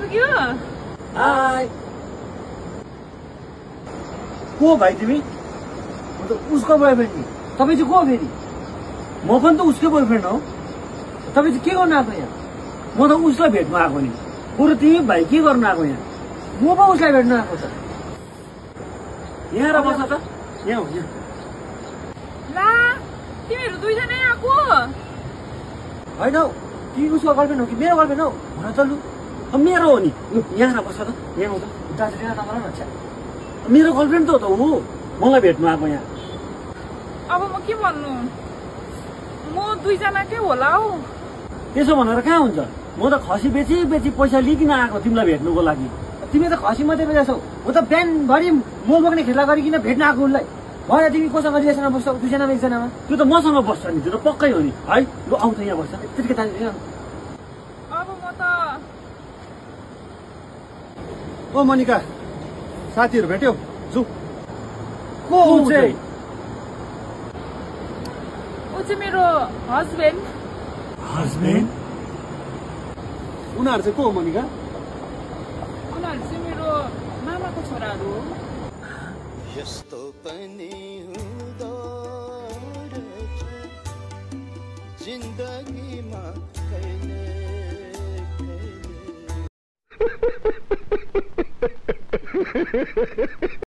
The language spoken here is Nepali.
आइपुग्यो हाय को भाइ तिमी म त उसको बोयफ्रेन्ड नि तपाईँ चाहिँ को फेरि म पनि त उसकै बोयफ्रेन्ड हो तपाईँ चाहिँ के गर्नु आएको यहाँ म त उसलाई भेट्नु आएको नि बरु तिमी भाइ के गर्नु आएको यहाँ म पो उसलाई भेट्नु आएको त यहाँ र बस्छ त यहाँ हो यहाँ ला तिमीहरू दुईजना आएको होइन हौ तिमी उसको गर्लफ्रेन्ड हो कि मेरो गर्लफ्रेन्ड हो भन त लु मेरो हो नि लु यहाँ बस्छ त यहाँ हो त दाजुले नगर न अच्छा मेरो गर्लफ्रेन्ड त हो त ऊ मलाई भेट्नु आएको यहाँ अब म के भन्नु म दुईजनाकै होला हौ त्यसो भनेर कहाँ हुन्छ म त खसी बेची बेची पैसा लिइकन आएको तिमीलाई भेट्नुको लागि तिमी त खसी मात्रै बेच्छौ म त बिहानभरि मल बोक्ने खेला गरिकन भेट्न आएको उसलाई भयो तिमी कोसँग रिलेसनमा बस्छौ दुईजनामा एकजनामा त्यो त मसँग बस्छ नि त्यो त पक्कै हो नि है लु आउँछ यहाँ बस्छ त्यतिकै तान्यो अब म त ओ मनिका साथीहरू भेट्यौ जु को ऊ चाहिँ ऊ चाहिँ मेरो हस्बेन्ड हस्बेन्ड उनीहरू चाहिँ को हो मनिका उनीहरू चाहिँ मेरो मामाको छोराहरू हो यस्तो पनि हुँदो रहेछ जिन्दगीमा कहिले कहिले